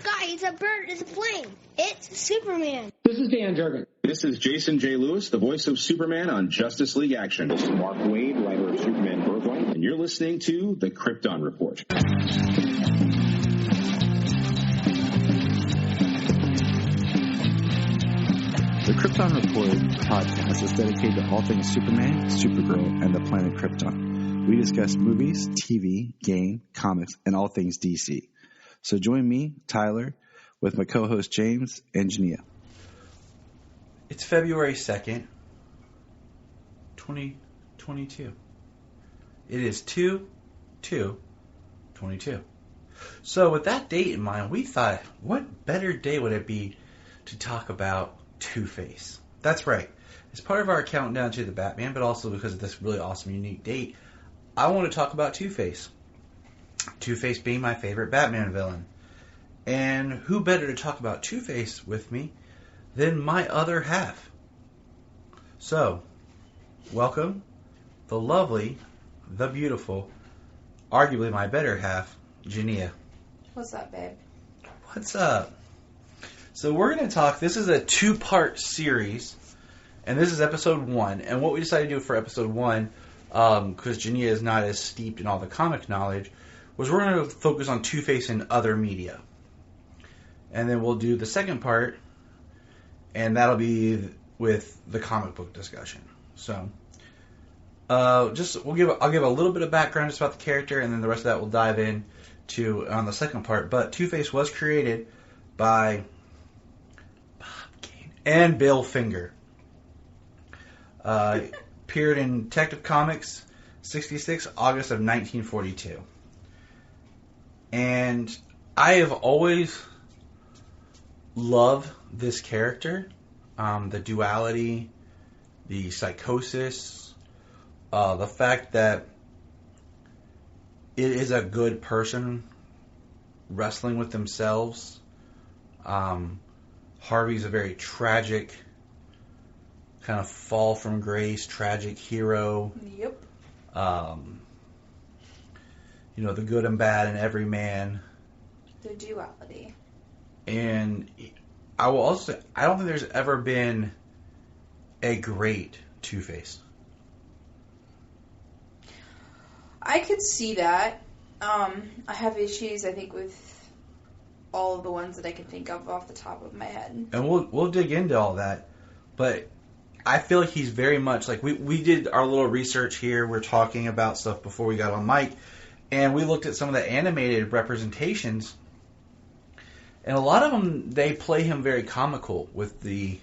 sky, it's a bird, it's a plane. It's Superman. This is Dan Jurgen. This is Jason J. Lewis, the voice of Superman on Justice League Action. This is Mark Wade, writer of Superman Birthright. And you're listening to The Krypton Report. The Krypton Report podcast is dedicated to all things Superman, Supergirl, and the planet Krypton. We discuss movies, TV, game, comics, and all things DC. So join me, Tyler, with my co-host James and Junia. It's February 2nd, 2022. It is 2/2/22. So with that date in mind, we thought, what better day would it be to talk about Two-Face? That's right. As part of our countdown to the Batman, but also because of this really awesome, unique date, I want to talk about Two-Face. Two-Face being my favorite Batman villain. And who better to talk about Two-Face with me than my other half? So, welcome the lovely, the beautiful, arguably my better half, Junia. What's up, babe? What's up? So we're going to talk, this is a two-part series, and this is episode 1. And what we decided to do for episode 1, because Junia is not as steeped in all the comic knowledge, was we're going to focus on Two-Face in other media. And then we'll do the second part, and that'll be with the comic book discussion. So, I'll give a little bit of background just about the character, and then the rest of that we'll dive in to on the second part. But Two-Face was created by Bob Kane and Bill Finger. Appeared in Detective Comics 66, August of 1942. And I have always loved this character. The duality, the psychosis, the fact that it is a good person wrestling with themselves. Harvey's a very tragic, kind of fall from grace, tragic hero. Yep. The good and bad in every man. The duality. And I will also say, I don't think there's ever been a great Two-Face. I could see that. I have issues, I think, with all of the ones that I can think of off the top of my head. And we'll dig into all that. But I feel like he's very much like we did our little research here. We're talking about stuff before we got on mic, and we looked at some of the animated representations. And a lot of them, they play him very comical with the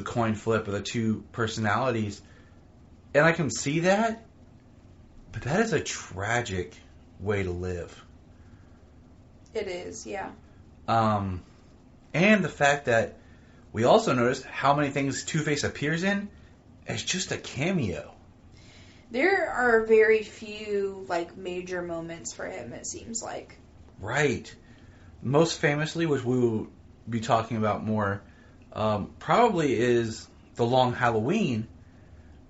coin flip of the two personalities. And I can see that, but that is a tragic way to live. It is, yeah. And the fact that we also noticed how many things Two-Face appears in as just a cameo. There are very few, major moments for him, it seems like. Right. Most famously, which we will be talking about more, probably is The Long Halloween.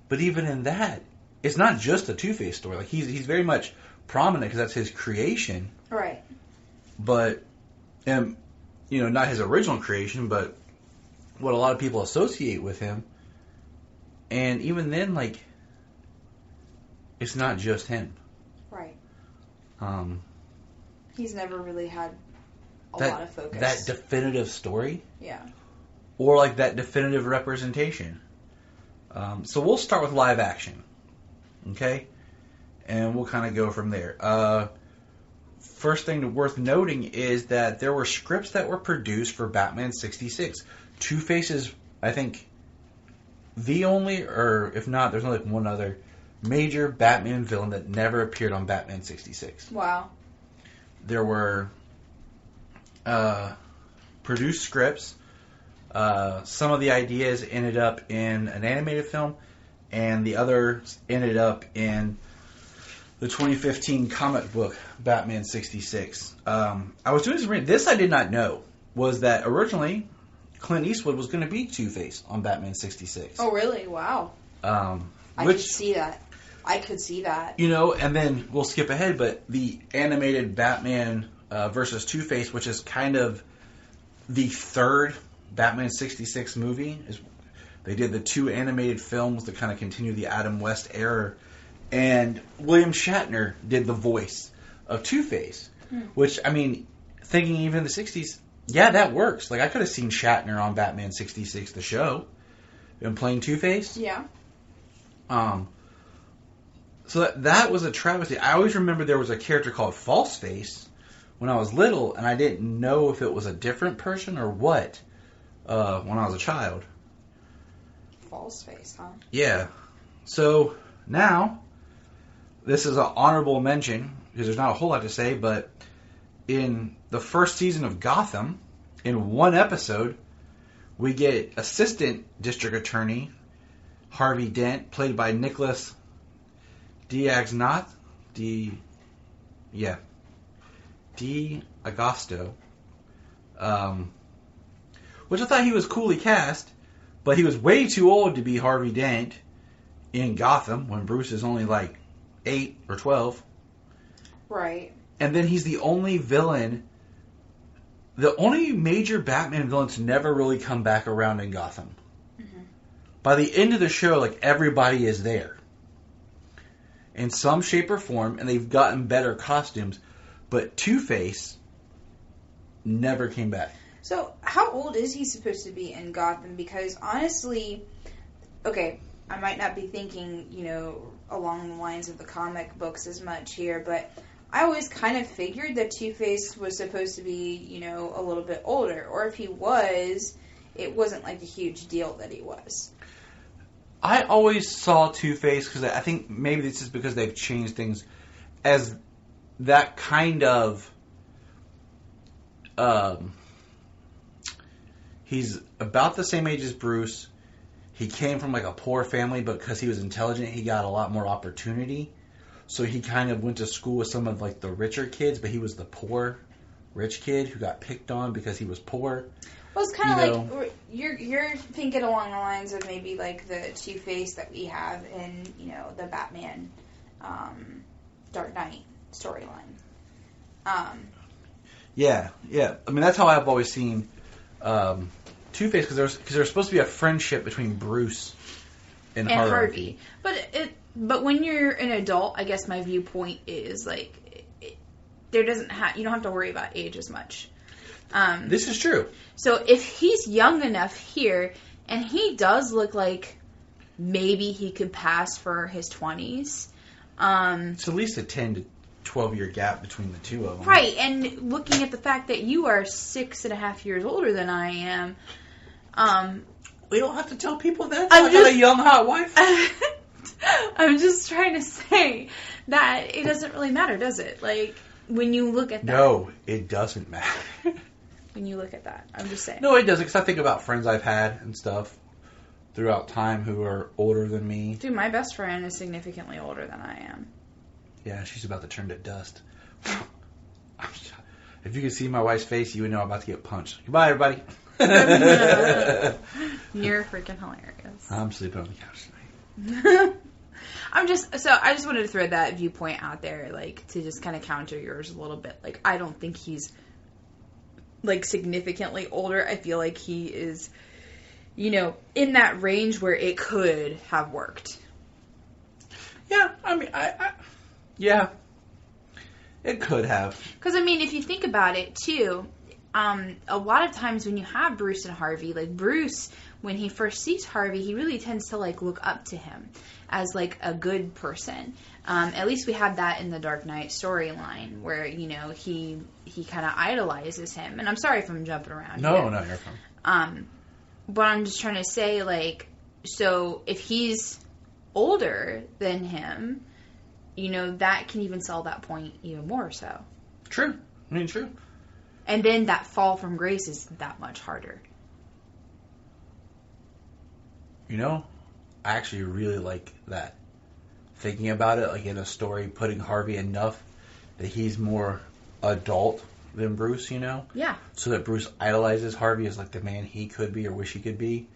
But even in that, it's not just a Two-Face story. Like he's very much prominent because that's his creation. Right. But, not his original creation, but what a lot of people associate with him. And even then, it's not just him. Right. He's never really had a lot of focus. That definitive story. Yeah. Or that definitive representation. So we'll start with live action. Okay? And we'll kind of go from there. First thing worth noting is that there were scripts that were produced for Batman 66. Two-Face is, I think, the only, or if not, there's only one other major Batman villain that never appeared on Batman 66. Wow. There were produced scripts. Some of the ideas ended up in an animated film, and the others ended up in the 2015 comic book Batman 66. I was doing some reading. This I did not know, was that originally Clint Eastwood was going to be Two-Face on Batman 66. Oh, really? Wow. I could see that. And then we'll skip ahead, but the animated Batman versus Two-Face, which is kind of the third Batman 66 movie. They did the 2 animated films that kind of continue the Adam West era. And William Shatner did the voice of Two-Face, which, I mean, thinking even in the 60s, yeah, that works. Like, I could have seen Shatner on Batman 66, the show, and playing Two-Face. Yeah. So that was a travesty. I always remember there was a character called Falseface when I was little, and I didn't know if it was a different person or what when I was a child. Falseface, huh? Yeah. So now, this is an honorable mention, because there's not a whole lot to say, but in the first season of Gotham, in one episode, we get Assistant District Attorney Harvey Dent, played by Nicholas D'Agosto, which I thought he was coolly cast, but he was way too old to be Harvey Dent in Gotham when Bruce is only like 8 or 12. Right. And then he's the only villain, the only major Batman villain to never really come back around in Gotham. Mm-hmm. By the end of the show, like, everybody is there in some shape or form, and they've gotten better costumes, but Two-Face never came back. So, how old is he supposed to be in Gotham? Because, honestly, okay, I might not be thinking, along the lines of the comic books as much here, but I always kind of figured that Two-Face was supposed to be, a little bit older. Or if he was, it wasn't like a huge deal that he was. I always saw Two-Face, because I think maybe this is because they've changed things, as that kind of... he's about the same age as Bruce. He came from like a poor family, but because he was intelligent, he got a lot more opportunity. So he kind of went to school with some of like the richer kids, but he was the poor, rich kid who got picked on because he was poor. Well, it's kind of like you're thinking along the lines of maybe like the Two-Face that we have in the Batman Dark Knight storyline. Yeah. I mean, that's how I've always seen Two-Face, because there's supposed to be a friendship between Bruce and Harvey. But when you're an adult, I guess my viewpoint is like you don't have to worry about age as much. This is true. So if he's young enough here, and he does look like maybe he could pass for his 20s. It's at least a 10 to 12-year gap between the two of them. Right, and looking at the fact that you are 6.5 years older than I am. We don't have to tell people that. I got a young, hot wife. I'm just trying to say that it doesn't really matter, does it? Like, when you look at that. No, it doesn't matter. When you look at that. I'm just saying. No, it doesn't, because I think about friends I've had and stuff throughout time who are older than me. Dude, my best friend is significantly older than I am. Yeah, she's about to turn to dust. If you could see my wife's face, you would know I'm about to get punched. Goodbye, everybody. You're freaking hilarious. I'm sleeping on the couch tonight. I just wanted to throw that viewpoint out there, like, to just kind of counter yours a little bit. Like, I don't think he's, like, significantly older. I feel like he is, in that range where it could have worked. Yeah, I mean, yeah, it could have. Because, I mean, if you think about it, too, a lot of times when you have Bruce and Harvey, like, Bruce, when he first sees Harvey, he really tends to, like, look up to him as, like, a good person. At least we have that in the Dark Knight storyline, where, he kind of idolizes him. And I'm sorry if I'm jumping around here. No, you're fine. But I'm just trying to say, like, so if he's older than him, that can even sell that point even more so. True. I mean, true. And then that fall from grace is that much harder. I actually really like that. Thinking about it, like in a story, putting Harvey enough that he's more adult than Bruce, Yeah. So that Bruce idolizes Harvey as like the man he could be or wish he could be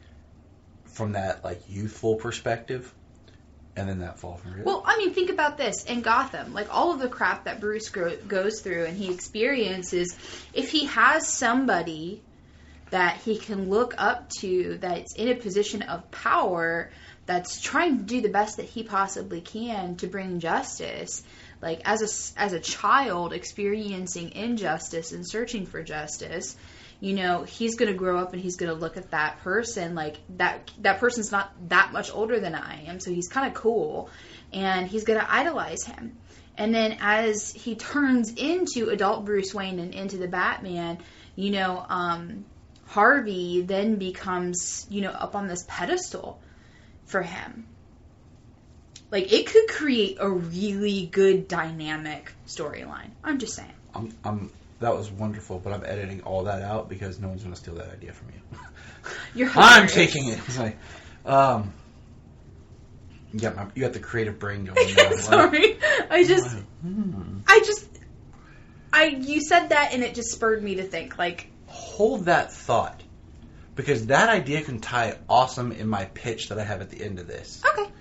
from that like youthful perspective. and then that fall from grace. Well, I mean, think about this. In Gotham, like, all of the crap that Bruce goes through and he experiences, if he has somebody that he can look up to that's in a position of power, that's trying to do the best that he possibly can to bring justice, like, as a child experiencing injustice and searching for justice, you know, he's going to grow up and he's going to look at that person like that person's not that much older than I am, so he's kind of cool, and he's going to idolize him. And then as he turns into adult Bruce Wayne and into the Batman, you know, Harvey then becomes, you know, up on this pedestal for him. Like, it could create a really good dynamic storyline. I'm just saying. That was wonderful, but I'm editing all that out because no one's going to steal that idea from you. You're hilarious. I'm taking it. It's like, you got the creative brain going. Now. Sorry, you said that and it just spurred me to think. Like, hold that thought, because that idea can tie awesome in my pitch that I have at the end of this. Okay.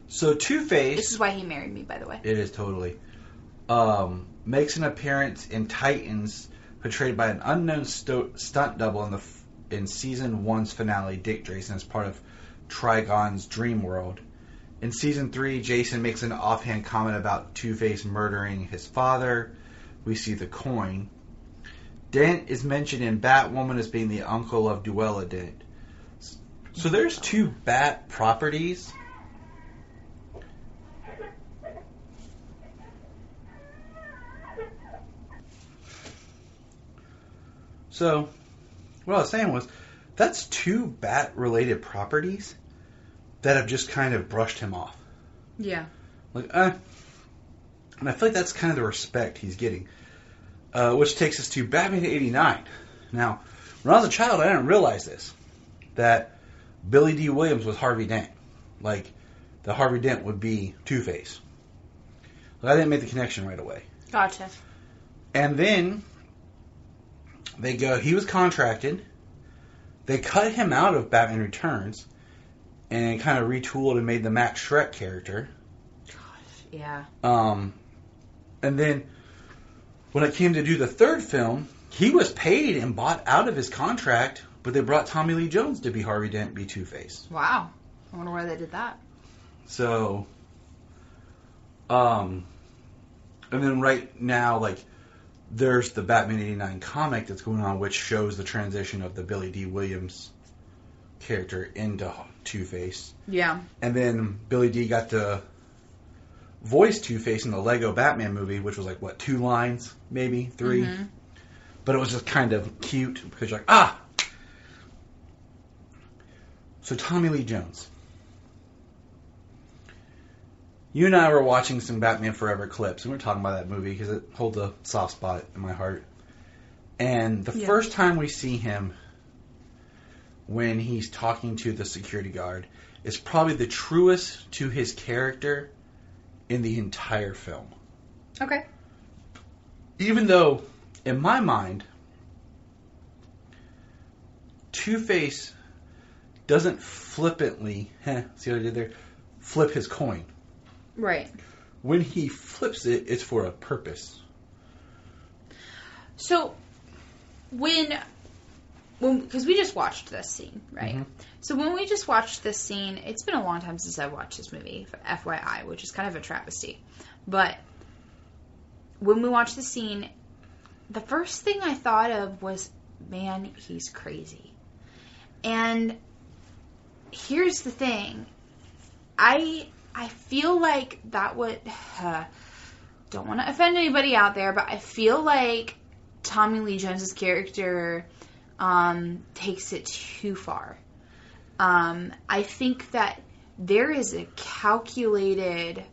So Two-Face. This is why he married me, by the way. It is totally. Makes an appearance in Titans, portrayed by an unknown stunt double in season 1's finale, Dick Grayson, as part of Trigon's Dream World. In season 3, Jason makes an offhand comment about Two-Face murdering his father. We see the coin. Dent is mentioned in Batwoman as being the uncle of Duella Dent. So there's 2 Bat properties. So, what I was saying was, that's 2 Bat-related properties that have just kind of brushed him off. Yeah. Like, and I feel like that's kind of the respect he's getting. Which takes us to Batman 89. Now, when I was a child, I didn't realize this. That Billy D. Williams was Harvey Dent. Like, that Harvey Dent would be Two-Face. Like, I didn't make the connection right away. Gotcha. And then they go, he was contracted. They cut him out of Batman Returns and kind of retooled and made the Max Shreck character. Gosh, yeah. And then when it came to do the 3rd film, he was paid and bought out of his contract, but they brought Tommy Lee Jones to be Harvey Dent, be Two-Face. Wow. I wonder why they did that. So, and then right now, like, there's the Batman 89 comic that's going on, which shows the transition of the Billy D. Williams character into Two-Face. Yeah. And then Billy D. got to voice Two-Face in the Lego Batman movie, which was like, what, 2 lines, maybe 3? Mm-hmm. But it was just kind of cute because you're like, ah! So Tommy Lee Jones. You and I were watching some Batman Forever clips, and we were talking about that movie because it holds a soft spot in my heart. And the first time we see him, when he's talking to the security guard, is probably the truest to his character in the entire film. Okay. Even though, in my mind, Two-Face doesn't flippantly, see what I did there? Flip his coin. Right. When he flips it, it's for a purpose. So, because we just watched this scene, right? Mm-hmm. So when we just watched this scene, it's been a long time since I watched this movie, FYI, which is kind of a travesty. But when we watched the scene, the first thing I thought of was, man, he's crazy. And here's the thing. I feel like that would... don't want to offend anybody out there, but I feel like Tommy Lee Jones' character takes it too far. I think that there is a calculated,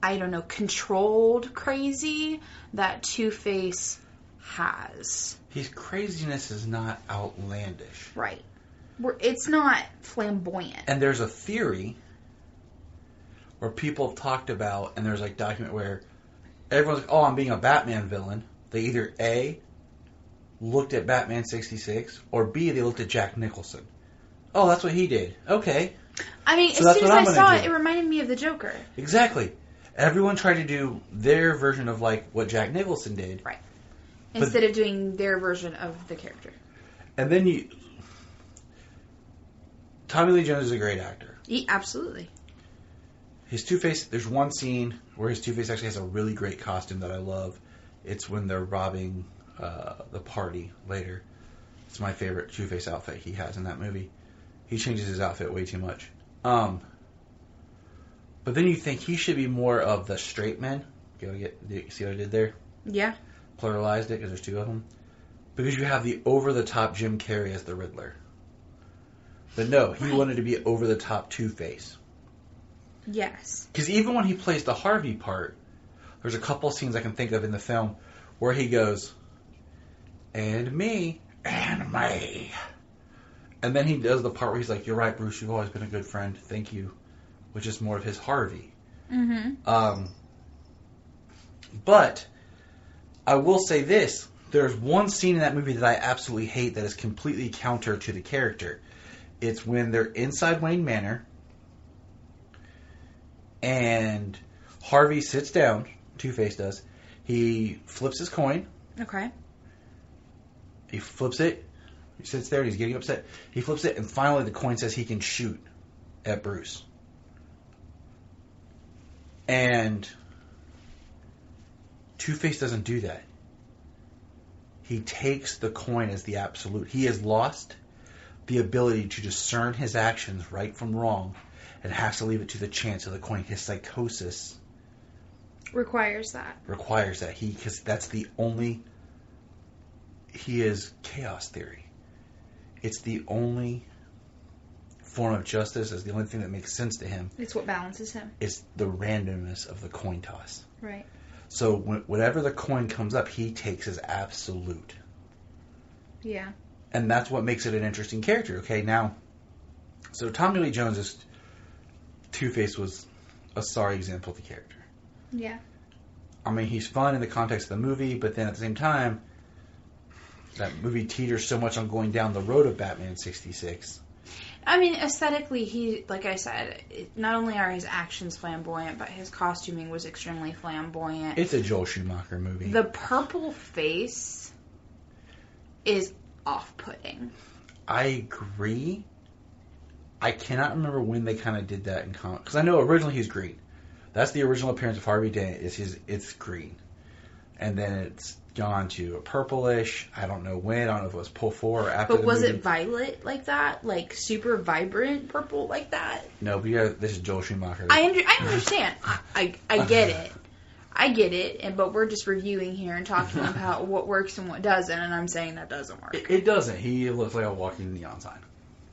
I don't know, controlled crazy that Two-Face has. His craziness is not outlandish. Right. It's not flamboyant. And there's a theory where people have talked about, and there's like document where everyone's like, oh, I'm being a Batman villain. They either A, looked at Batman 66, or B, they looked at Jack Nicholson. oh, that's what he did. Okay. I mean, So as that's soon as what I'm I gonna saw do. it, it reminded me of the Joker. Exactly. Everyone tried to do their version of like what Jack Nicholson did. Right. Instead of doing their version of the character. And then Tommy Lee Jones is a great actor. Absolutely. His Two-Face, there's one scene where his Two-Face actually has a really great costume that I love. It's when they're robbing the party later. It's my favorite Two-Face outfit he has in that movie. He changes his outfit way too much. But then you think he should be more of the straight man. See what I did there? Yeah. Pluralized it because there's two of them. Because you have the over-the-top Jim Carrey as the Riddler. But no, he wanted to be over-the-top Two-Face. Yes. Because even when he plays the Harvey part, there's a couple scenes I can think of in the film where he goes, and me, and me. And then he does the part where he's like, you're right, Bruce, you've always been a good friend. Thank you. Which is more of his Harvey. Mm-hmm. But I will say this. There's one scene in that movie that I absolutely hate that is completely counter to the character. It's when they're inside Wayne Manor and Harvey sits down, Two-Face does. He flips his coin. Okay. He flips it. He sits there and he's getting upset. He flips it and finally the coin says he can shoot at Bruce. And Two-Face doesn't do that. He takes the coin as the absolute. He has lost the ability to discern his actions right from wrong and has to leave it to the chance of the coin. His psychosis requires that. Because that's the only... He is chaos theory. It's the only form of justice. It's the only thing that makes sense to him. It's what balances him. It's the randomness of the coin toss. Right. So whenever the coin comes up, he takes as absolute. Yeah. And that's what makes it an interesting character. Okay, now, so Tommy Lee Jones' Two-Face was a sorry example of the character. Yeah. I mean, he's fun in the context of the movie, but then at the same time, that movie teeters so much on going down the road of Batman 66. I mean, aesthetically, he, like I said, not only are his actions flamboyant, but his costuming was extremely flamboyant. It's a Joel Schumacher movie. The purple face is off-putting. I agree. I cannot remember when they kind of did that in comics. Because I know originally he's green. That's the original appearance of Harvey Dent. It's green. And then it's gone to a purplish. I don't know when. I don't know if it was pull 4 or after. But was it violet like that? Like super vibrant purple like that? No, but yeah, this is Joel Schumacher. I understand. I get it. I get it. But we're just reviewing here and talking about what works and what doesn't. And I'm saying that doesn't work. It doesn't. He looks like a walking neon sign.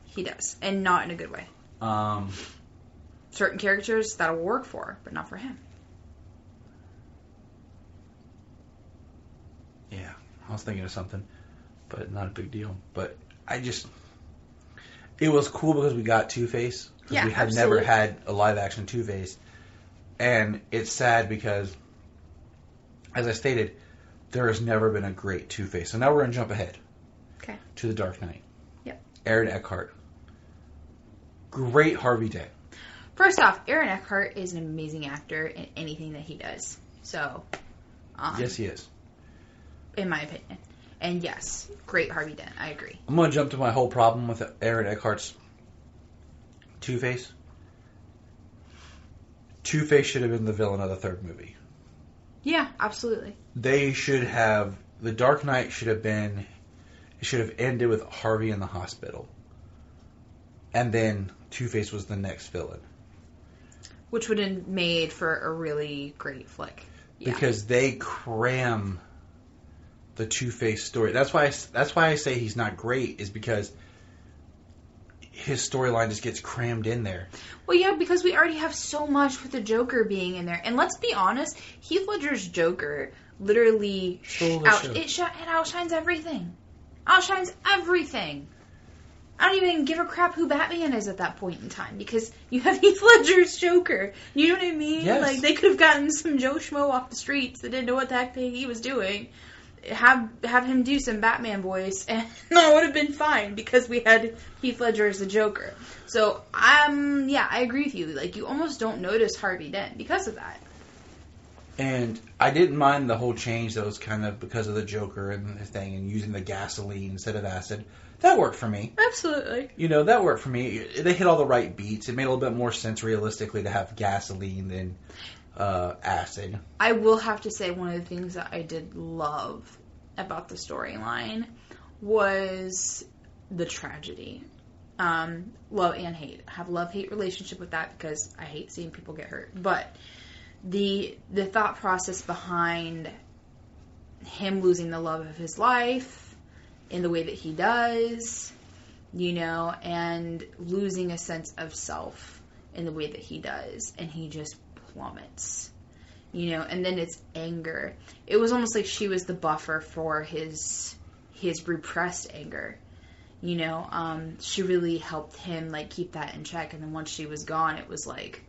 He does. And not in a good way. Certain characters that'll work for, but not for him. Yeah, I was thinking of something, but not a big deal. But it was cool because we got Two-Face. Yeah, we had absolutely. never had a live-action Two-Face. And it's sad because, as I stated, there has never been a great Two-Face. So now we're going to jump ahead to The Dark Knight. Yep. Aaron Eckhart. Great Harvey Dent. First off, Aaron Eckhart is an amazing actor in anything that he does. So, Yes, he is. In my opinion. And yes, great Harvey Dent. I agree. I'm going to jump to my whole problem with Aaron Eckhart's Two-Face. Two-Face should have been the villain of the third movie. Yeah, absolutely. They should have... The Dark Knight should have been... It should have ended with Harvey in the hospital. And then Two-Face was the next villain. Which would have made for a really great flick. Yeah. Because they cram the Two-Face story. That's why I say he's not great, is because his storyline just gets crammed in there. Well, yeah, because we already have so much with the Joker being in there. And let's be honest, Heath Ledger's Joker literally outshines everything. Outshines everything. I don't even give a crap who Batman is at that point in time, because you have Heath Ledger's Joker. You know what I mean? Yes. Like, they could have gotten some Joe Schmo off the streets that didn't know what the heck he was doing. have him do some Batman voice, and I would have been fine because we had Heath Ledger as the Joker. So I agree with you. Like, you almost don't notice Harvey Dent because of that. And I didn't mind the whole change that was kind of because of the Joker and the thing, and using the gasoline instead of acid. That worked for me. Absolutely. That worked for me. They hit all the right beats. It made a little bit more sense realistically to have gasoline than acid. I will have to say one of the things that I did love about the storyline was the tragedy. Love and hate. I have a love-hate relationship with that because I hate seeing people get hurt. But the thought process behind him losing the love of his life in the way that he does, and losing a sense of self in the way that he does, and he just plummets, and then it's anger. It was almost like she was the buffer for his repressed anger, she really helped him, like, keep that in check, and then once she was gone, it was like,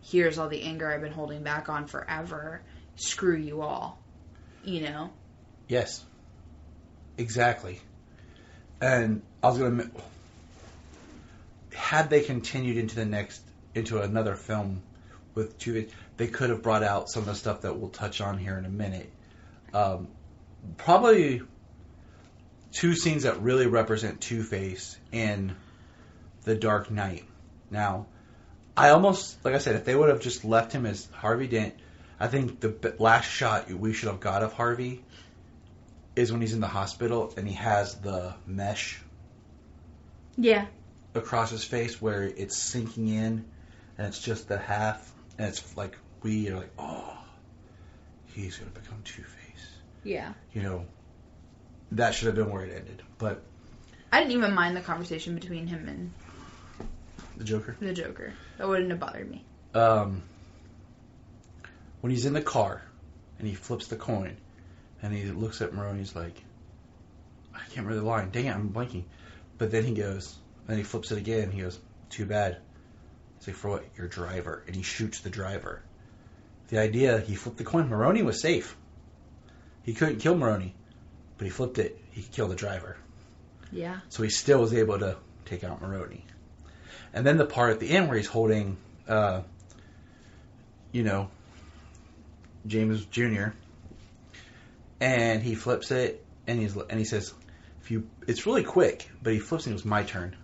here's all the anger I've been holding back on forever, screw you all, Yes. Exactly. And I was going to... Had they continued into another film with Two-Face, they could have brought out some of the stuff that we'll touch on here in a minute. Probably two scenes that really represent Two-Face in The Dark Knight. Now, I almost, like I said, if they would have just left him as Harvey Dent, I think the last shot we should have got of Harvey is when he's in the hospital and he has the mesh across his face where it's sinking in and it's just the half, and it's like we are like, oh, he's going to become Two-Face. Yeah. That should have been where it ended. But I didn't even mind the conversation between him and the Joker. That wouldn't have bothered me. When he's in the car and he flips the coin and he looks at Marone, he's like, I can't remember the line. Dang it, I'm blanking. But then he flips it again and he goes, too bad. It's like, for what? Your driver. And he shoots the driver. The idea, he flipped the coin. Marone was safe. He couldn't kill Marone, but he flipped it. He could kill the driver. Yeah. So he still was able to take out Marone. And then the part at the end where he's holding, James Jr., and he flips it, and he says, it's really quick, but he flips it, and it was my turn.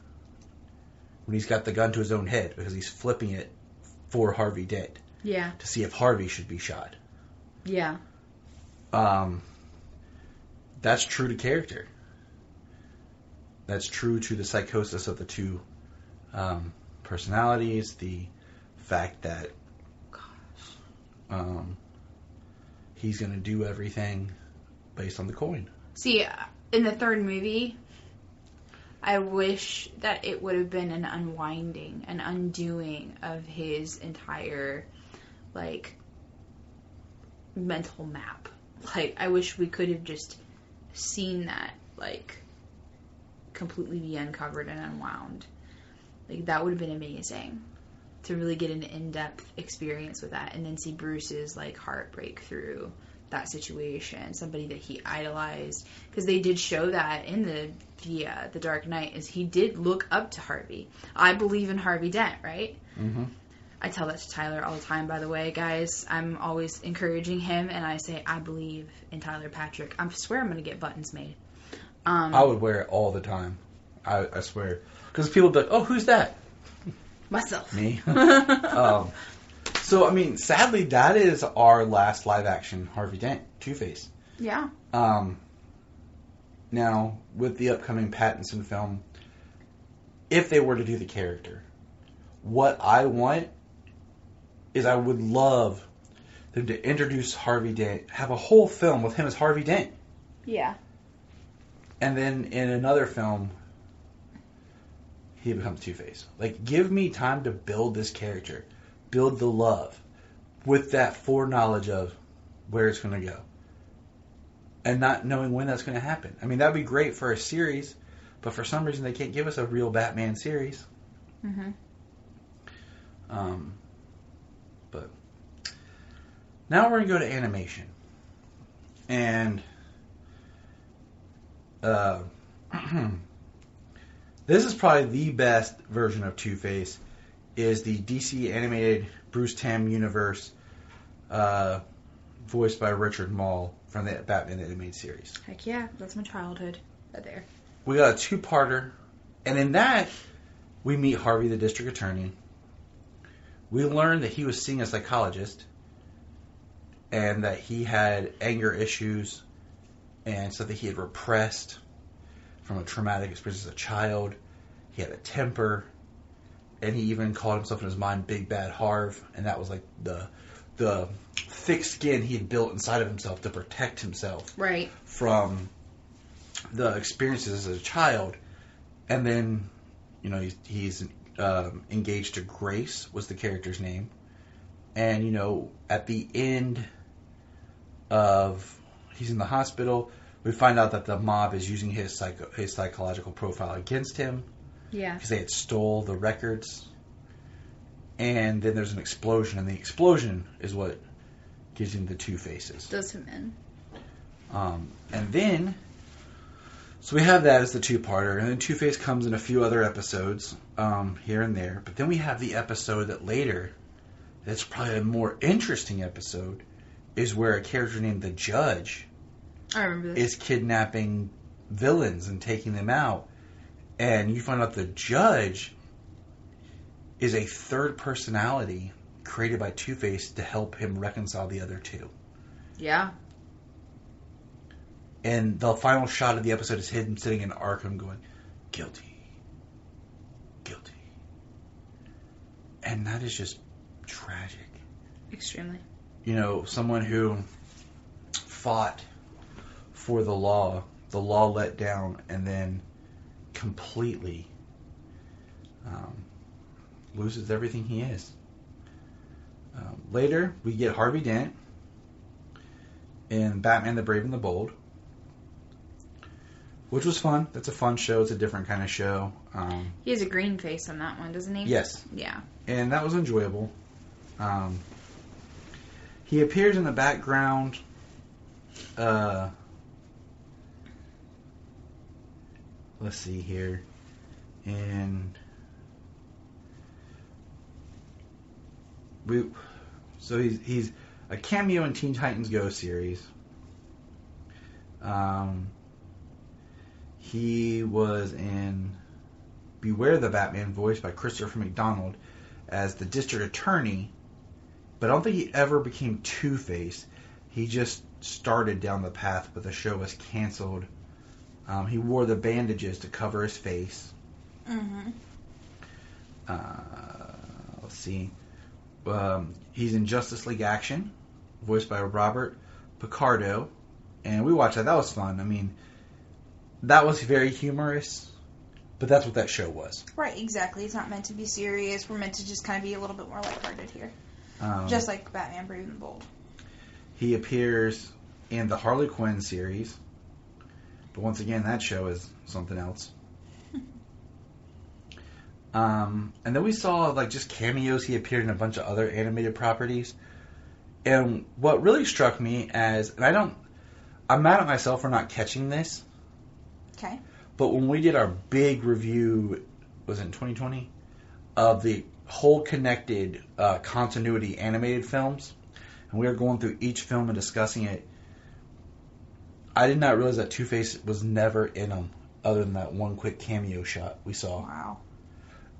When he's got the gun to his own head, because he's flipping it for Harvey Dent. Yeah. To see if Harvey should be shot. Yeah. That's true to character. That's true to the psychosis of the two personalities, the fact that he's going to do everything based on the coin. See, in the third movie, I wish that it would have been an unwinding, an undoing of his entire, mental map. I wish we could have just seen that, completely be uncovered and unwound. That would have been amazing. To really get an in-depth experience with that, and then see Bruce's, heartbreak through that situation. Somebody that he idolized. Because they did show that in the Dark Knight, is he did look up to Harvey. I believe in Harvey Dent, right? Mm-hmm. I tell that to Tyler all the time, by the way, guys. I'm always encouraging him, and I say, I believe in Tyler Patrick. I swear I'm going to get buttons made. I would wear it all the time. I swear. Because people would be like, oh, who's that? Myself. Me. So, sadly, that is our last live-action Harvey Dent, Two-Face. Yeah. Now, with the upcoming Pattinson film, if they were to do the character, what I want is I would love them to introduce Harvey Dent, have a whole film with him as Harvey Dent. Yeah. And then in another film, he becomes Two-Face. Give me time to build this character. Build the love. With that foreknowledge of where it's going to go. And not knowing when that's going to happen. That would be great for a series, but for some reason they can't give us a real Batman series. Mm-hmm. But now we're going to go to animation. And This is probably the best version of Two-Face, is the DC animated Bruce Timm universe, voiced by Richard Mall from the Batman animated series. Heck yeah, that's my childhood. Right there. We got a two-parter, and in that, we meet Harvey, the district attorney. We learn that he was seeing a psychologist, and that he had anger issues, and something he had repressed from a traumatic experience as a child. He had a temper, and he even called himself in his mind Big Bad Harv, and that was like the thick skin he had built inside of himself to protect himself from the experiences as a child. And then, he's engaged to Grace, was the character's name. And, at the end of he's in the hospital, we find out that the mob is using his psychological profile against him. Yeah. Because they had stole the records. And then there's an explosion, and the explosion is what gives him the two faces. Does him in. And then, so we have that as the two-parter, and then Two-Face comes in a few other episodes here and there. But then we have the episode that later, that's probably a more interesting episode, is where a character named the Judge I remember this. is kidnapping villains and taking them out. And you find out the Judge is a third personality created by Two-Face to help him reconcile the other two. Yeah. And the final shot of the episode is him sitting in Arkham going, guilty. Guilty. And that is just tragic. Extremely. Someone who fought for the law let down, and then completely loses everything he is. Later, we get Harvey Dent in Batman the Brave and the Bold, which was fun. That's a fun show. It's a different kind of show. He has a green face on that one, doesn't he? Yes. Yeah. And that was enjoyable. He appears in the background. Let's see here. And he's a cameo in Teen Titans Go series. He was in Beware the Batman, voiced by Christopher McDonald, as the district attorney. But I don't think he ever became Two-Face. He just started down the path, but the show was canceled. He wore the bandages to cover his face. Mm-hmm. Let's see. He's in Justice League Action, voiced by Robert Picardo. And we watched that. That was fun. I mean, that was very humorous, but that's what that show was. Right, exactly. It's not meant to be serious. We're meant to just kind of be a little bit more lighthearted here. Just like Batman Brave and the Bold. He appears in the Harley Quinn series, but once again, that show is something else. And then we saw just cameos. He appeared in a bunch of other animated properties. And what really struck me I'm mad at myself for not catching this. Okay. But when we did our big review, was it in 2020, of the whole connected continuity animated films, and we were going through each film and discussing it, I did not realize that Two-Face was never in them, other than that one quick cameo shot we saw. Wow.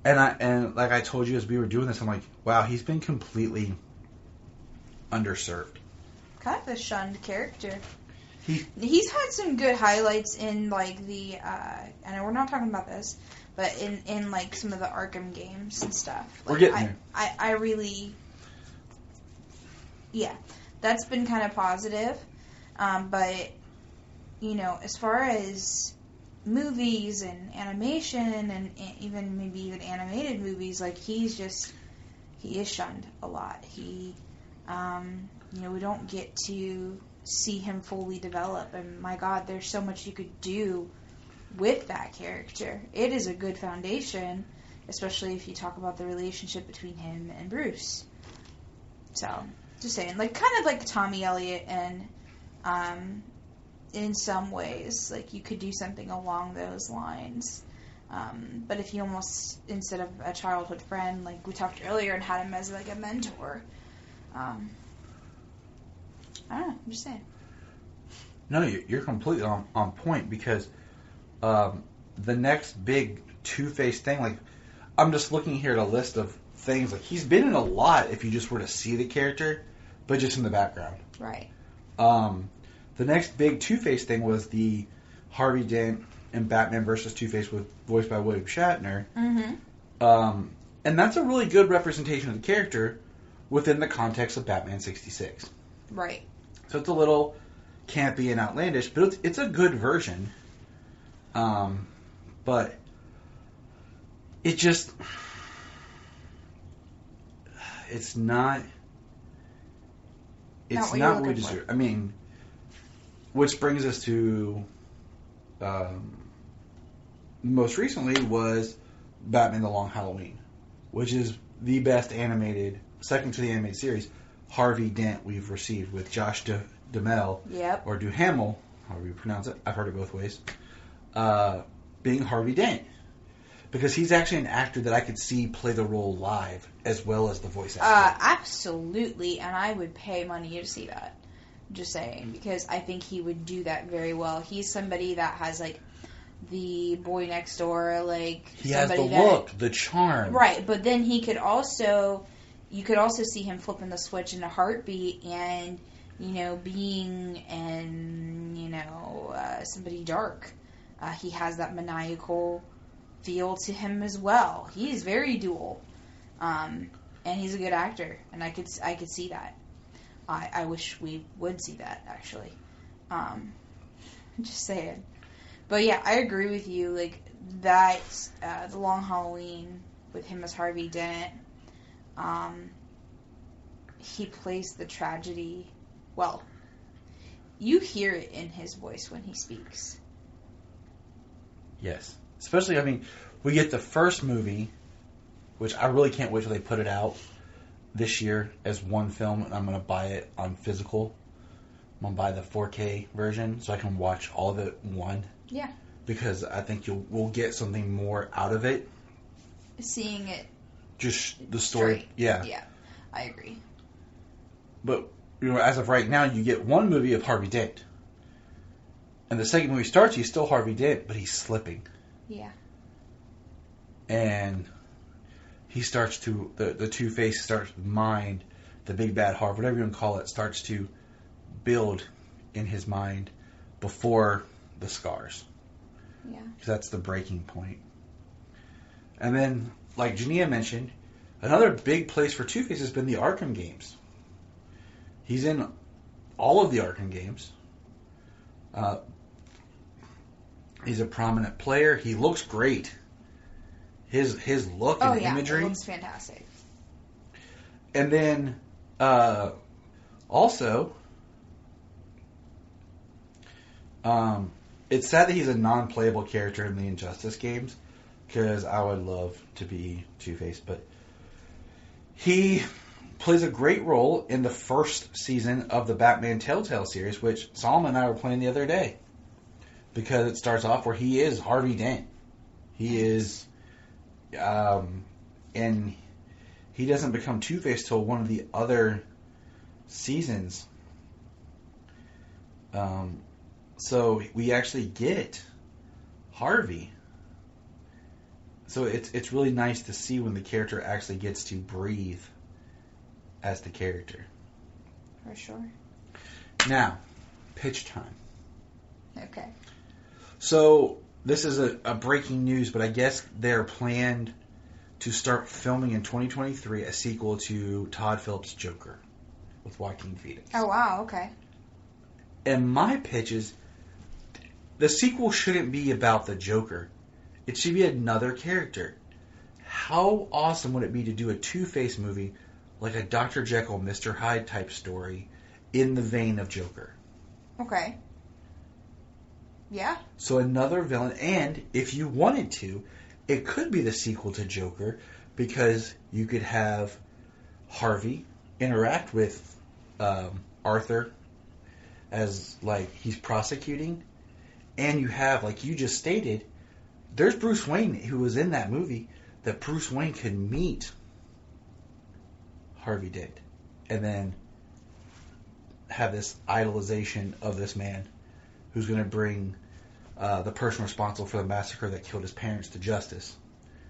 And like I told you as we were doing this, I'm like, wow, he's been completely underserved. Kind of a shunned character. He's had some good highlights in the I know we're not talking about this, but in some of the Arkham games and stuff. We're getting there. I really, yeah, that's been kind of positive. But as far as movies and animation and even maybe even animated movies, he is shunned a lot. We don't get to see him fully develop, and my God, there's so much you could do with that character. It is a good foundation, especially if you talk about the relationship between him and Bruce. So, just saying, kind of like Tommy Elliott and in some ways. Like, you could do something along those lines. But if you almost, instead of a childhood friend, like we talked earlier, and had him as like a mentor, I don't know, I'm just saying. No, you're completely on point, because the next big Two-Face thing, like, I'm just looking here at a list of things, like, he's been in a lot if you just were to see the character, but just in the background. Right. The next big Two-Face thing was the Harvey Dent and Batman versus Two-Face, voiced by William Shatner. Mm-hmm. And that's a really good representation of the character within the context of Batman 66. Right. So it's a little campy and outlandish, but it's a good version. But it just... It's not what we deserve. I mean, which brings us to... most recently was Batman the Long Halloween, which is the best animated, second to the animated series, Harvey Dent we've received, with Josh Duhamel, Yep. or Duhamel, however you pronounce it, I've heard it both ways, being Harvey Dent. Because he's actually an actor that I could see play the role live as well as the voice actor. Absolutely, and I would pay money to see that. Just saying, because I think he would do that very well. He's somebody that has, like, the boy next door, like, he has the look, the charm. Right, but then you could also see him flipping the switch in a heartbeat and, being somebody dark. He has that maniacal feel to him as well. He's very dual. And he's a good actor, and I could see that. I wish we would see that, actually. Just saying. But yeah, I agree with you. Like, that, The Long Halloween with him as Harvey Dent, he plays the tragedy well. You hear it in his voice when he speaks. Yes. Especially, I mean, we get the first movie, which I really can't wait till they put it out this year as one film, and I'm going to buy it on physical. I'm going to buy the 4K version so I can watch all of it one. Yeah. Because I think we'll get something more out of it. Seeing it. Just the story. Straight. Yeah. Yeah. I agree. But, as of right now, you get one movie of Harvey Dent. And the second movie starts, he's still Harvey Dent, but he's slipping. Yeah. And he starts to, the Two-Face starts to mind, the big bad heart, whatever you want to call it, starts to build in his mind before the scars. Yeah. Because that's the breaking point. And then, like Junia mentioned, another big place for Two-Face has been the Arkham games. He's in all of the Arkham games. He's a prominent player. He looks great. His look and imagery. It looks fantastic. And then, also, it's sad that he's a non-playable character in the Injustice games, because I would love to be Two-Face, but he plays a great role in the first season of the Batman Telltale series, which Solomon and I were playing the other day, because it starts off where he is Harvey Dent. He is, and he doesn't become Two-Face till one of the other seasons. So we actually get Harvey. So it's really nice to see when the character actually gets to breathe as the character. For sure. Now, pitch time. Okay. So this is a breaking news, but I guess they're planned to start filming in 2023 a sequel to Todd Phillips' Joker with Joaquin Phoenix. Oh, wow, okay. And my pitch is, the sequel shouldn't be about the Joker. It should be another character. How awesome would it be to do a Two-Face movie like a Dr. Jekyll, Mr. Hyde type story in the vein of Joker? Okay. Yeah. So another villain, and if you wanted to, it could be the sequel to Joker, because you could have Harvey interact with Arthur as like he's prosecuting, and you have, like you just stated, there's Bruce Wayne who was in that movie that Bruce Wayne could meet Harvey Dent, and then have this idolization of this man who's going to bring the person responsible for the massacre that killed his parents to justice.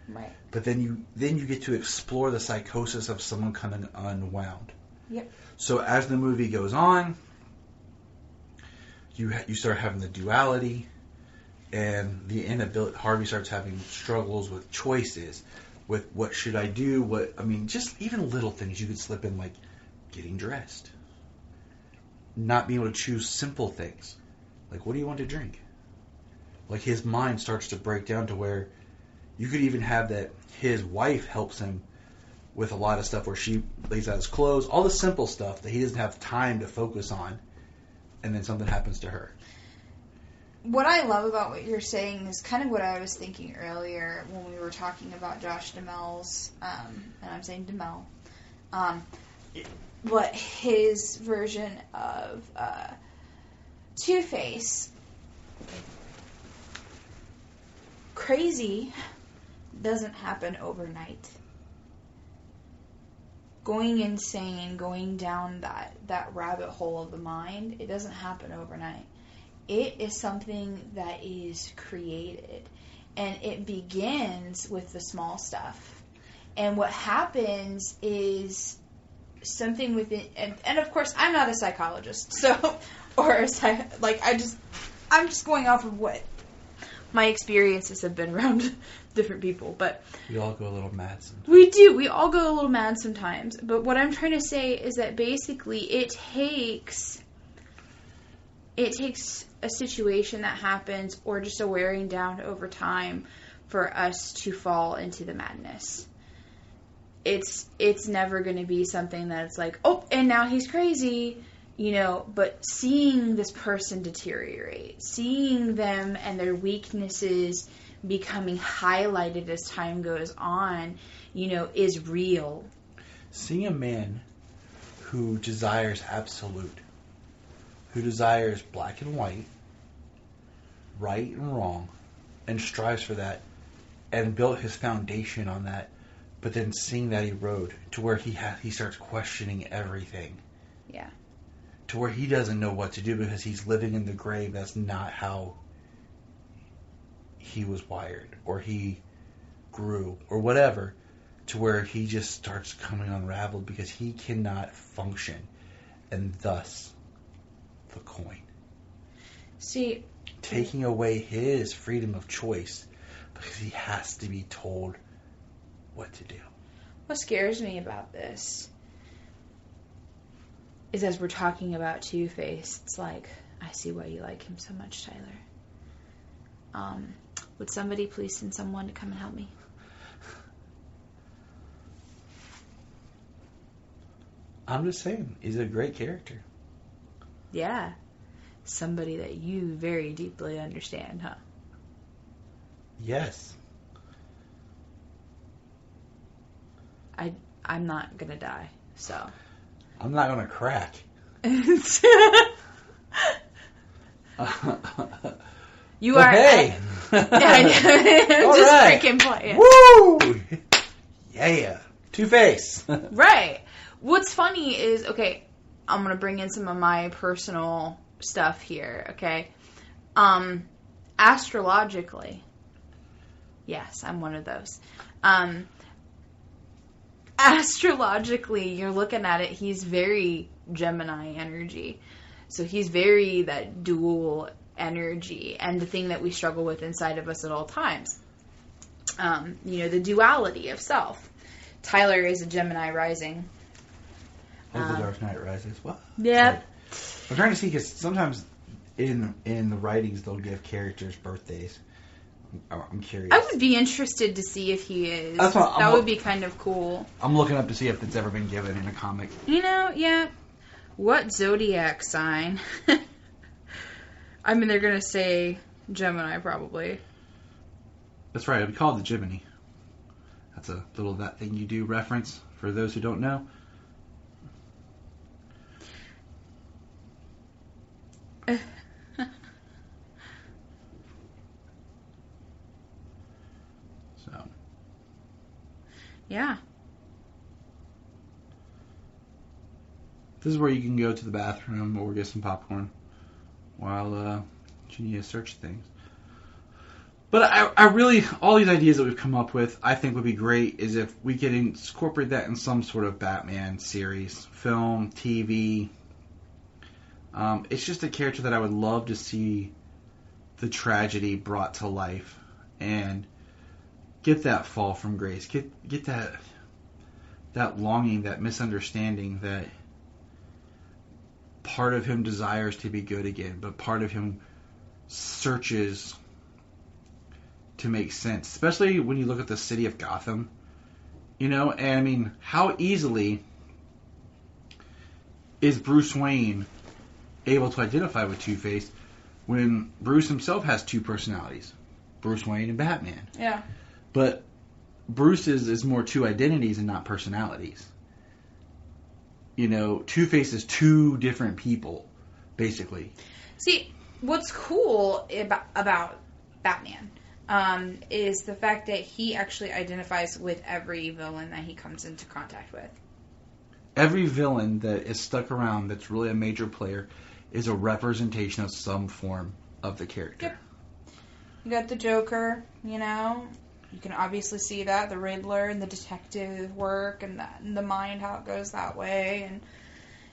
Right. But then you get to explore the psychosis of someone coming unwound. Yep. So as the movie goes on, you start having the duality, and the inability. Harvey starts having struggles with choices, with what should I do? Just even little things you could slip in, like getting dressed, not being able to choose simple things, like what do you want to drink? Like his mind starts to break down to where you could even have that his wife helps him with a lot of stuff where she lays out his clothes, all the simple stuff that he doesn't have time to focus on, and then something happens to her. What I love about what you're saying is kind of what I was thinking earlier when we were talking about Josh Duhamel's, and I'm saying Duhamel, what his version of Two-Face. Crazy doesn't happen overnight. Going insane, going down that rabbit hole of the mind, it doesn't happen overnight. It is something that is created, and it begins with the small stuff. And what happens is something within, and of course, I'm not a psychologist, so, I'm just going off of what my experiences have been around different people, but we all go a little mad sometimes. We do. We all go a little mad sometimes. But what I'm trying to say is that basically it takes a situation that happens or just a wearing down over time for us to fall into the madness. It's never going to be something that's like, oh, and now he's crazy. But seeing this person deteriorate, seeing them and their weaknesses becoming highlighted as time goes on, is real. Seeing a man who desires absolute, who desires black and white, right and wrong, and strives for that, and built his foundation on that, but then seeing that erode to where he starts questioning everything. Yeah. To where he doesn't know what to do because he's living in the grave. That's not how he was wired, or he grew, or whatever. To where he just starts coming unraveled because he cannot function, and thus the coin. See, taking away his freedom of choice because he has to be told what to do. What scares me about this is as we're talking about Two-Face, it's like, I see why you like him so much, Tyler. Would somebody please send someone to come and help me? I'm just saying, he's a great character. Yeah. Somebody that you very deeply understand, huh? Yes. I'm not gonna die, so. I'm not gonna crack. You are. Hey! Just right. freaking playing. Woo! Yeah. Two-Face. Right. What's funny is, okay, I'm gonna bring in some of my personal stuff here, okay? Astrologically, yes, I'm one of those. Astrologically, you're looking at it, he's very Gemini energy. So he's very that dual energy, and the thing that we struggle with inside of us at all times. The duality of self. Tyler is a Gemini rising. There's the Dark Knight Rises. What? Yep. I'm trying to see, because sometimes in the writings they'll give characters birthdays. I'm curious. I would be interested to see if he is. That would be kind of cool. I'm looking up to see if it's ever been given in a comic. Yeah. What zodiac sign? They're going to say Gemini, probably. That's right. It'll be called the Gemini. That's a little That Thing You Do reference for those who don't know. So. Yeah. This is where you can go to the bathroom or get some popcorn while Junia searches things. But I really, all these ideas that we've come up with, I think would be great is if we could incorporate that in some sort of Batman series, film, TV. It's just a character that I would love to see the tragedy brought to life and get that fall from grace, get that longing, that misunderstanding that part of him desires to be good again, but part of him searches to make sense, especially when you look at the city of Gotham, and I mean, how easily is Bruce Wayne able to identify with Two-Face when Bruce himself has two personalities, Bruce Wayne and Batman. Yeah. But Bruce's is more two identities and not personalities. Two-Face is two different people, basically. See, what's cool about Batman is the fact that he actually identifies with every villain that he comes into contact with. Every villain that is stuck around that's really a major player is a representation of some form of the character. Yep. You got the Joker, you can obviously see that, the Riddler and the detective work and the mind, how it goes that way. And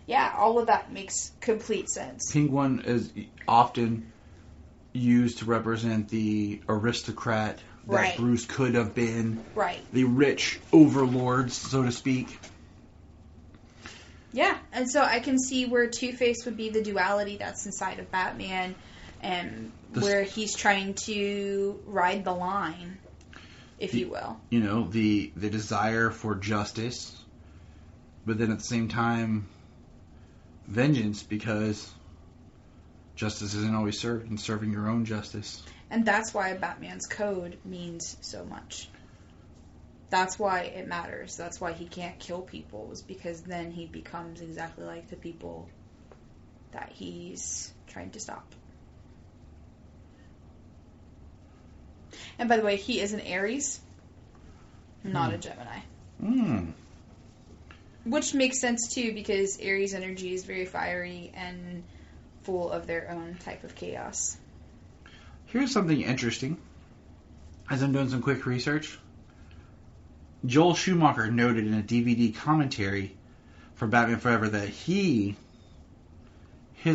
yeah, all of that makes complete sense. Penguin is often used to represent the aristocrat that right. Bruce could have been. Right. The rich overlords, so to speak. Yeah, and so I can see where Two-Face would be the duality that's inside of Batman and where he's trying to ride the line, if you will. The desire for justice, but then at the same time, vengeance, because justice isn't always served, and serving your own justice. And that's why Batman's code means so much. That's why it matters. That's why he can't kill people, is because then he becomes exactly like the people that he's trying to stop. And by the way, he is an Aries, not a Gemini. Which makes sense too, because Aries energy is very fiery and full of their own type of chaos. Here's something interesting. As I'm doing some quick research, Joel Schumacher noted in a DVD commentary for Batman Forever that his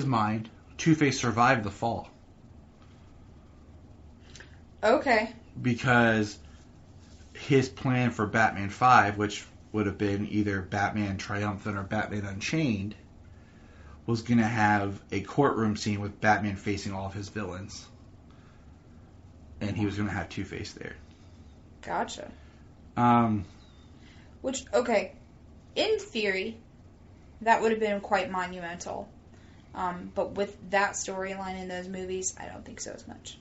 mind, Two-Face survived the fall. Okay. Because his plan for Batman 5, which would have been either Batman Triumphant or Batman Unchained, was going to have a courtroom scene with Batman facing all of his villains. And he was going to have Two-Face there. Gotcha. Which, okay, in theory, that would have been quite monumental. But with that storyline in those movies, I don't think so as much.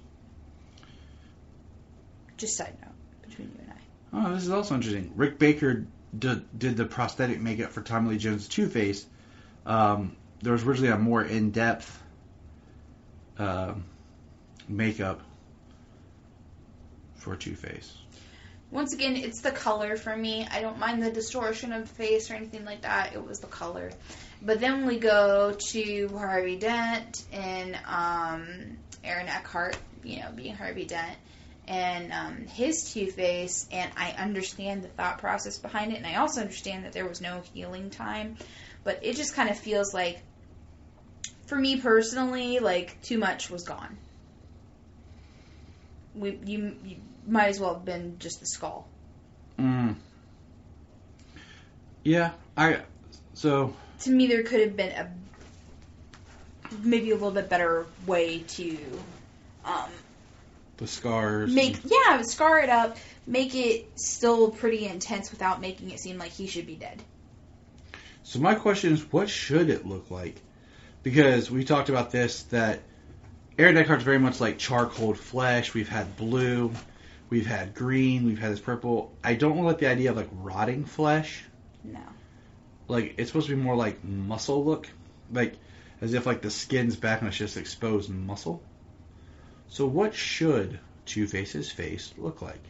Just side note between you and I. Oh, this is also interesting. Rick Baker did the prosthetic makeup for Tommy Lee Jones' Two-Face. There was originally a more in-depth makeup for Two-Face. Once again, it's the color for me. I don't mind the distortion of the face or anything like that. It was the color. But then we go to Harvey Dent and Aaron Eckhart, being Harvey Dent, and his Two-Face, and I understand the thought process behind it, and I also understand that there was no healing time, but it just kind of feels like, for me personally, like, too much was gone. You might as well have been just the skull. Yeah, to me, there could have been maybe a little bit better way to the scars. Scar it up, make it still pretty intense without making it seem like he should be dead. So my question is, what should it look like? Because we talked about this, that Aaron Eckhart's very much like charcoal flesh. We've had blue, we've had green, we've had this purple. I don't like the idea of like rotting flesh. No. Like, it's supposed to be more like muscle look. Like, as if like the skin's back and it's just exposed muscle. So what should Two-Face's face look like?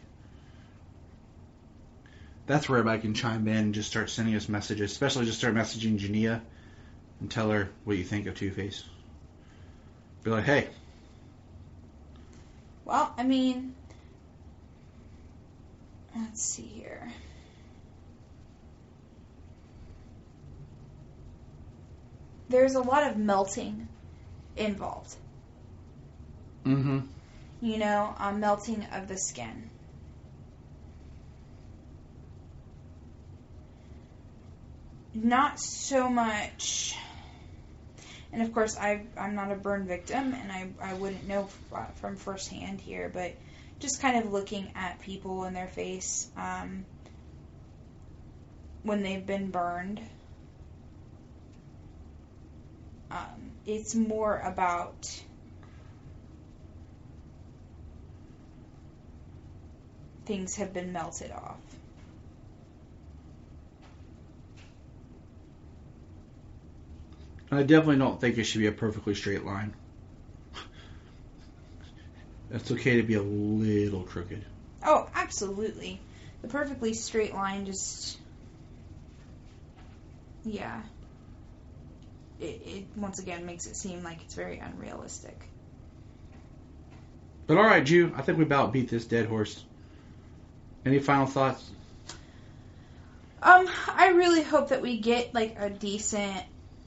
That's where everybody can chime in and just start sending us messages, especially just start messaging Junia and tell her what you think of Two-Face. Be like, hey. Well, I mean, let's see here. There's a lot of melting involved. Mm-hmm. You know, melting of the skin. Not so much, and of course I'm not a burn victim, and I wouldn't know from firsthand here, but just kind of looking at people in their face when they've been burned. It's more about things have been melted off. I definitely don't think it should be a perfectly straight line. It's okay to be a little crooked. Oh, absolutely. The perfectly straight line just... yeah. It once again makes it seem like it's very unrealistic. But alright, Ju, I think we about beat this dead horse. Any final thoughts? I really hope that we get like a decent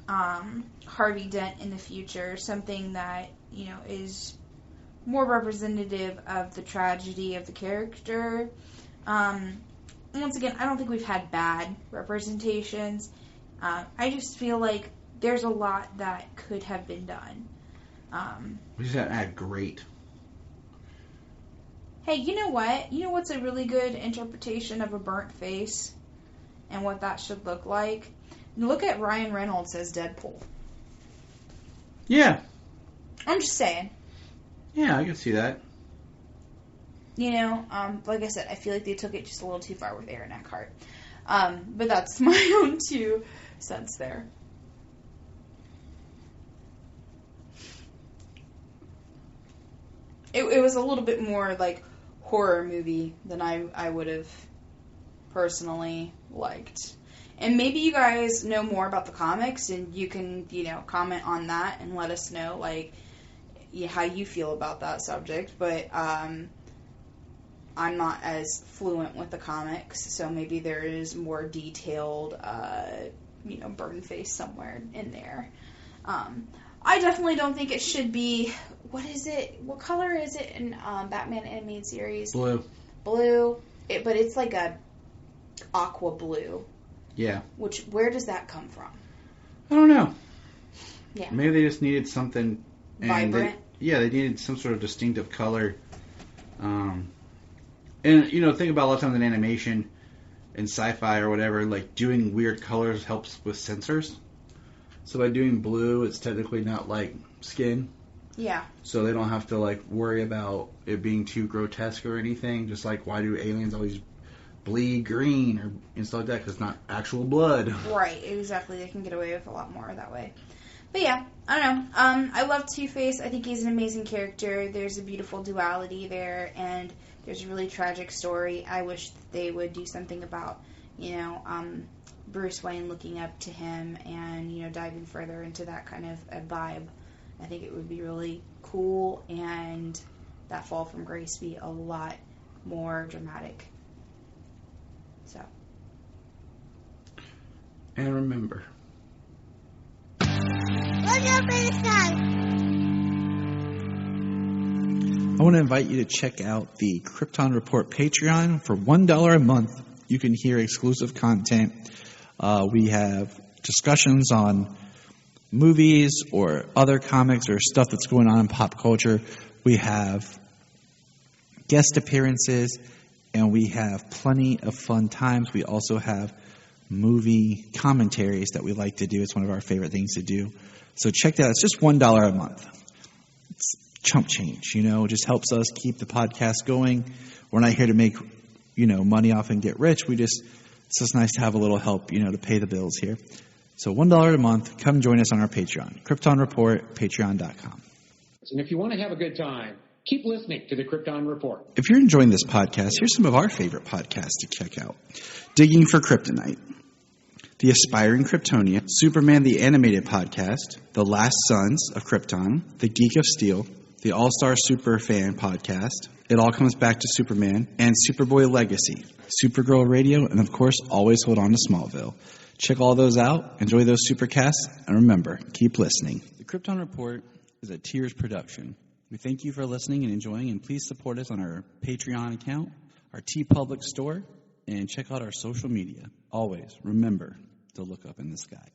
Harvey Dent in the future. Something that, you know, is more representative of the tragedy of the character. Once again, I don't think we've had bad representations. I just feel like there's a lot that could have been done. We just had to add great. Hey, you know what? You know what's a really good interpretation of a burnt face and what that should look like? Look at Ryan Reynolds as Deadpool. Yeah. I'm just saying. Yeah, I can see that. You know, like I said, I feel like they took it just a little too far with Aaron Eckhart. But that's my own 2 cents there. It was a little bit more like horror movie than I would have personally liked. And maybe you guys know more about the comics and you can, you know, comment on that and let us know, like, how you feel about that subject. But I'm not as fluent with the comics, so maybe there is more detailed, you know, burn face somewhere in there. I definitely don't think it should be... What is it? What color is it in Batman animated series? Blue. Blue. But it's like a aqua blue. Yeah. Where does that come from? I don't know. Yeah. Maybe they just needed something... vibrant? They needed some sort of distinctive color. And, you know, think about a lot of times in animation, in sci-fi or whatever, like, doing weird colors helps with sensors. So by doing blue, it's technically not, like, skin. Yeah. So they don't have to, like, worry about it being too grotesque or anything. Just like, why do aliens always bleed green and stuff like that? Because it's not actual blood. Right, exactly. They can get away with a lot more that way. But yeah, I don't know. I love Two-Face. I think he's an amazing character. There's a beautiful duality there, and there's a really tragic story. I wish that they would do something about, you know, Bruce Wayne looking up to him and, you know, diving further into that kind of a vibe. I think it would be really cool, and that fall from grace be a lot more dramatic. So. And remember. Look up in the sky. I want to invite you to check out the Krypton Report Patreon. For $1 a month, you can hear exclusive content. We have discussions on movies or other comics or stuff that's going on in pop culture. We have guest appearances, and we have plenty of fun times. We also have movie commentaries that we like to do. It's one of our favorite things to do. So check that out. It's just $1 a month. It's chump change, you know. It just helps us keep the podcast going. We're not here to make, you know, money off and get rich. It's just nice to have a little help, you know, to pay the bills here. So $1 a month, come join us on our Patreon. Krypton Report, patreon.com. And if you want to have a good time, keep listening to the Krypton Report. If you're enjoying this podcast, here's some of our favorite podcasts to check out. Digging for Kryptonite, The Aspiring Kryptonian, Superman the Animated Podcast, The Last Sons of Krypton, The Geek of Steel, The All-Star Superfan Podcast, It All Comes Back to Superman, and Superboy Legacy, Supergirl Radio, and of course, always hold on to Smallville. Check all those out, enjoy those supercasts, and remember, keep listening. The Krypton Report is a Tears production. We thank you for listening and enjoying, and please support us on our Patreon account, our TeePublic store, and check out our social media. Always remember to look up in the sky.